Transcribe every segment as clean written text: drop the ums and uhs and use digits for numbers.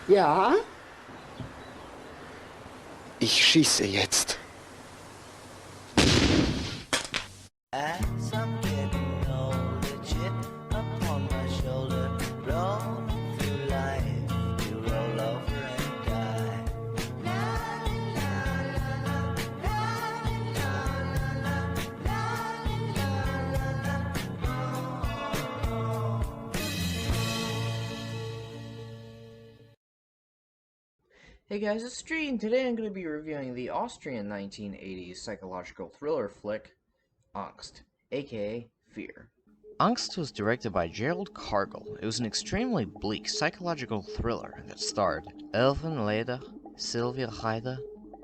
Ja? Ich schieße jetzt. As I'm getting older, chip upon my shoulder, rolling through life, you roll over and die. Hey guys, it's Streed, and today I'm going to be reviewing the Austrian 1980s psychological thriller flick, Angst, aka Fear. Angst was directed by Gerald Cargill. It was an extremely bleak psychological thriller that starred Elvin Leder, Sylvia Haida,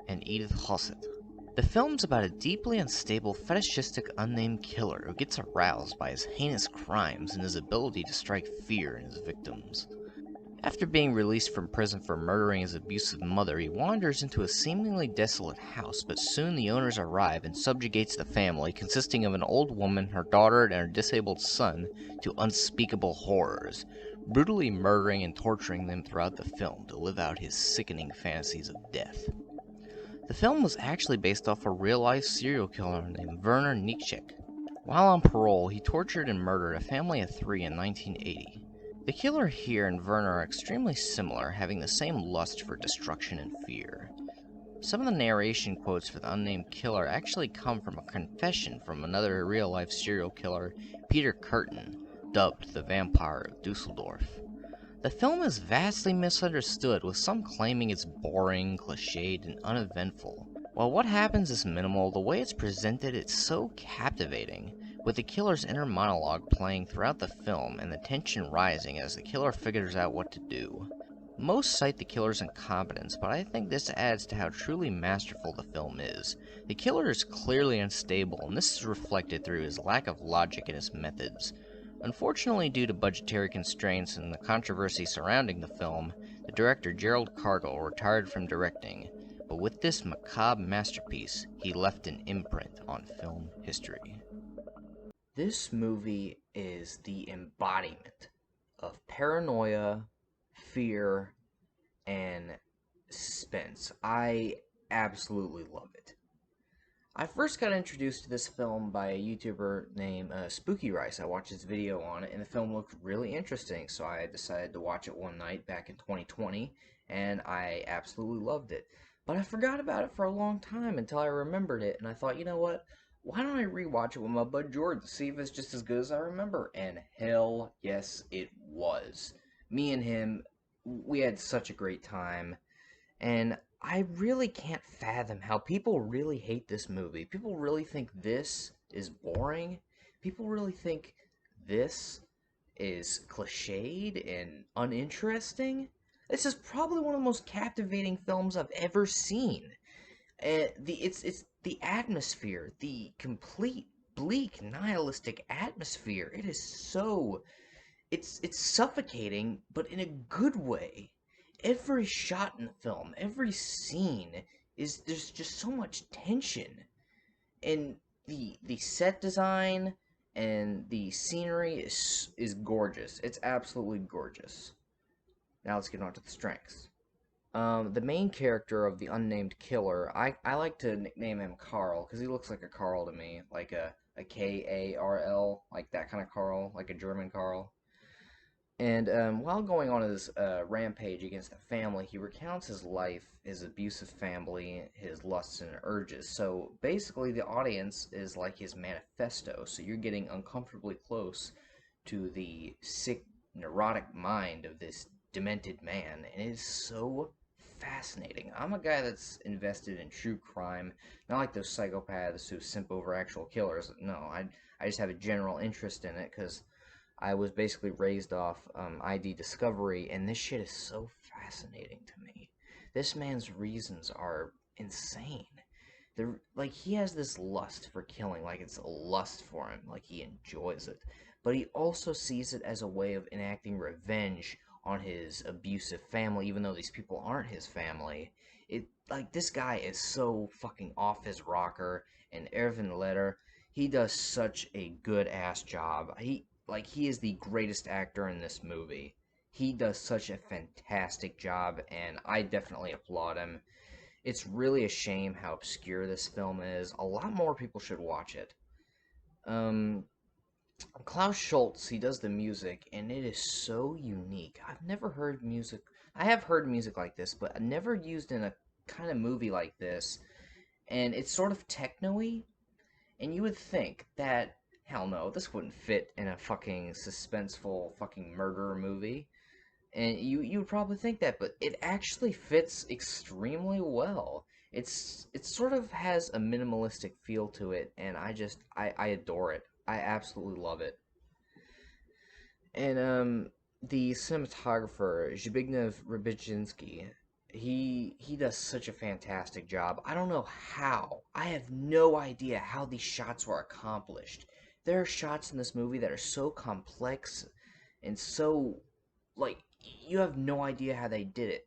and Edith Hossett. The film's about a deeply unstable, fetishistic, unnamed killer who gets aroused by his heinous crimes and his ability to strike fear in his victims. After being released from prison for murdering his abusive mother, he wanders into a seemingly desolate house, but soon the owners arrive and subjugates the family, consisting of an old woman, her daughter, and her disabled son, to unspeakable horrors, brutally murdering and torturing them throughout the film to live out his sickening fantasies of death. The film was actually based off a real-life serial killer named Werner Nietzsche. While on parole, he tortured and murdered a family of 3 in 1980. The killer here and Werner are extremely similar, having the same lust for destruction and fear. Some of the narration quotes for the unnamed killer actually come from a confession from another real-life serial killer, Peter Curtin, dubbed the Vampire of Dusseldorf. The film is vastly misunderstood, with some claiming it's boring, cliched, and uneventful. While what happens is minimal, the way it's presented is so captivating, with the killer's inner monologue playing throughout the film and the tension rising as the killer figures out what to do. Most cite the killer's incompetence, but I think this adds to how truly masterful the film is. The killer is clearly unstable, and this is reflected through his lack of logic in his methods. Unfortunately, due to budgetary constraints and the controversy surrounding the film, the director Gerald Cargill retired from directing, but with this macabre masterpiece, he left an imprint on film history. This movie is the embodiment of paranoia, fear, and suspense. I absolutely love it. I first got introduced to this film by a YouTuber named Spooky Rice. I watched his video on it, and the film looked really interesting, so I decided to watch it one night back in 2020, and I absolutely loved it. But I forgot about it for a long time until I remembered it, and I thought, you know what? Why don't I rewatch it with my bud Jordan to see if it's just as good as I remember? And hell yes, it was. Me and him, we had such a great time. And I really can't fathom how people really hate this movie. People really think this is boring. People really think this is cliched and uninteresting. This is probably one of the most captivating films I've ever seen. It's the atmosphere, the complete bleak nihilistic atmosphere. It is so it's suffocating, but in a good way. Every shot in the film, every scene is there's just so much tension, and the set design and the scenery is gorgeous. It's absolutely gorgeous. Now let's get on to the strengths. The main character of the unnamed killer, I like to nickname him Carl because he looks like a Carl to me, like a Karl, like that kind of Carl, like a German Carl. And while going on his rampage against the family, he recounts his life, his abusive family, his lusts and urges. So basically, the audience is like his manifesto. So you're getting uncomfortably close to the sick, neurotic mind of this demented man, and it is so fascinating. I'm a guy that's invested in true crime, not like those psychopaths who simp over actual killers. No, I just have a general interest in it because I was basically raised off ID Discovery, and this shit is so fascinating to me. This man's reasons are insane. Like he has this lust for killing, like it's a lust for him, like he enjoys it. But he also sees it as a way of enacting revenge on his abusive family, even though these people aren't his family. It like this guy is so fucking off his rocker, and Erwin Leder, he does such a good ass job. He is the greatest actor in this movie. He does such a fantastic job, and I definitely applaud him. It's really a shame how obscure this film is. A lot more people should watch it. Um, Klaus Schultz, he does the music, and it is so unique. I've never heard music. I have heard music like this, but never used in a kind of movie like this. And it's sort of techno-y, and you would think that, hell no, this wouldn't fit in a fucking suspenseful fucking murder movie. And you would probably think that, but it actually fits extremely well. It sort of has a minimalistic feel to it, and I adore it. I absolutely love it. And the cinematographer Zbigniew Rybczynski, he does such a fantastic job. I don't know how. I have no idea how these shots were accomplished. There are shots in this movie that are so complex and so like you have no idea how they did it.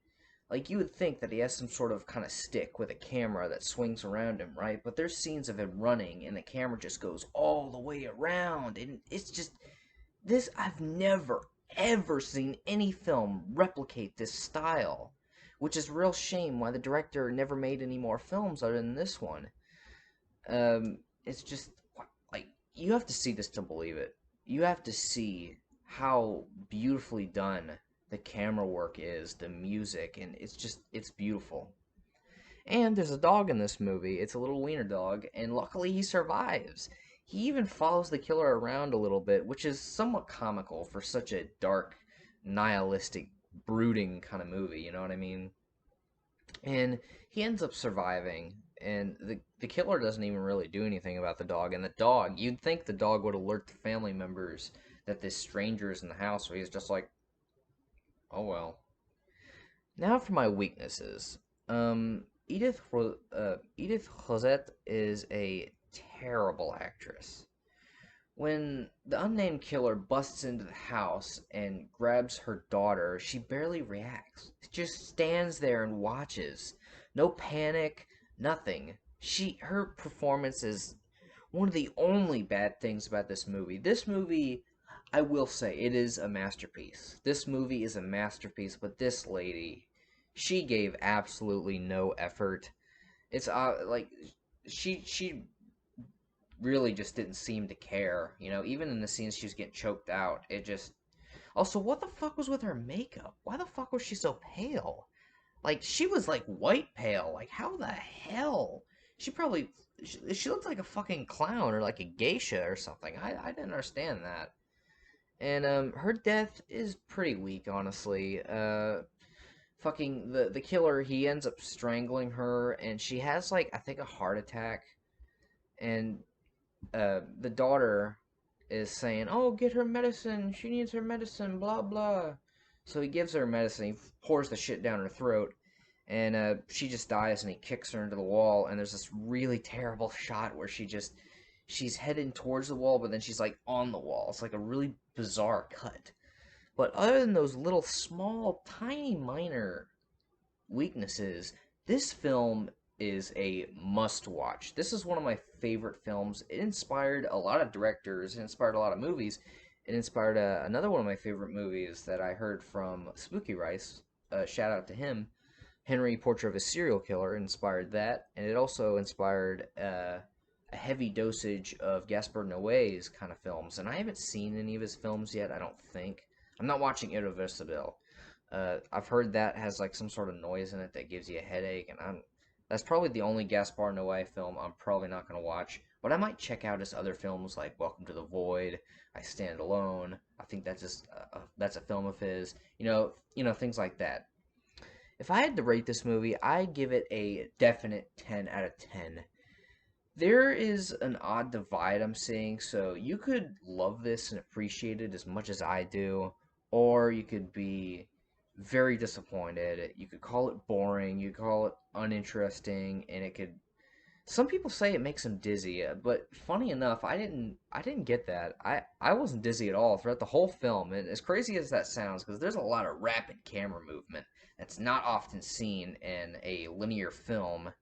Like you would think that he has some sort of kind of stick with a camera that swings around him, right? But there's scenes of him running and the camera just goes all the way around and it's just this I've never ever seen any film replicate this style, which is a real shame why the director never made any more films other than this one. It's just like you have to see this to believe it. You have to see how beautifully done the camera work is, the music, and it's beautiful. And there's a dog in this movie. It's a little wiener dog, and luckily he survives. He even follows the killer around a little bit, which is somewhat comical for such a dark, nihilistic, brooding kind of movie, you know what I mean? And he ends up surviving, and the killer doesn't even really do anything about the dog. And the dog, you'd think the dog would alert the family members that this stranger is in the house, so he's just like, oh well. Now for my weaknesses. Edith Rosette is a terrible actress. When the unnamed killer busts into the house and grabs her daughter, she barely reacts. She just stands there and watches. No panic, nothing. Her performance is one of the only bad things about this movie. This movie, I will say, it is a masterpiece. This movie is a masterpiece, but this lady, she gave absolutely no effort. It's like she really just didn't seem to care. You know, even in the scenes she was getting choked out, it just. Also, what the fuck was with her makeup? Why the fuck was she so pale? Like she was like white pale. Like how the hell? She probably she looked like a fucking clown or like a geisha or something. I didn't understand that. And her death is pretty weak, honestly. Fucking the killer, he ends up strangling her, and she has like I think a heart attack, and the daughter is saying, "Oh, get her medicine. She needs her medicine." Blah blah. So he gives her medicine. He pours the shit down her throat, and she just dies. And he kicks her into the wall. And there's this really terrible shot where she's heading towards the wall, but then she's like on the wall. It's like a really bizarre cut. But other than those little small, tiny, minor weaknesses, this film is a must watch. This is one of my favorite films. It inspired a lot of directors, it inspired a lot of movies. It inspired another one of my favorite movies that I heard from Spooky Rice. Shout out to him. Henry, Portrait of a Serial Killer inspired that, and it also inspired a heavy dosage of Gaspar Noé's kind of films. And I haven't seen any of his films yet, I don't think. I'm not watching Irreversible. I've heard that has like some sort of noise in it that gives you a headache, and that's probably the only Gaspar Noé film I'm probably not going to watch. But I might check out his other films like Welcome to the Void, I Stand Alone. I think that's just that's a film of his. Things like that. If I had to rate this movie, I'd give it a definite 10 out of 10. There is an odd divide I'm seeing, so you could love this and appreciate it as much as I do, or you could be very disappointed. You could call it boring, you could call it uninteresting, and it could. Some people say it makes them dizzy, but funny enough, I didn't get that. I wasn't dizzy at all throughout the whole film, and as crazy as that sounds, because there's a lot of rapid camera movement that's not often seen in a linear film.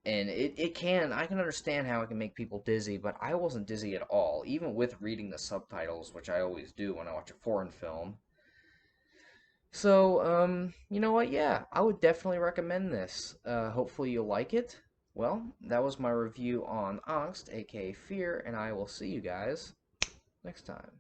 And I can understand how it can make people dizzy, but I wasn't dizzy at all, even with reading the subtitles, which I always do when I watch a foreign film. So, you know what? Yeah, I would definitely recommend this. Hopefully you'll like it. Well, that was my review on Angst, aka Fear, and I will see you guys next time.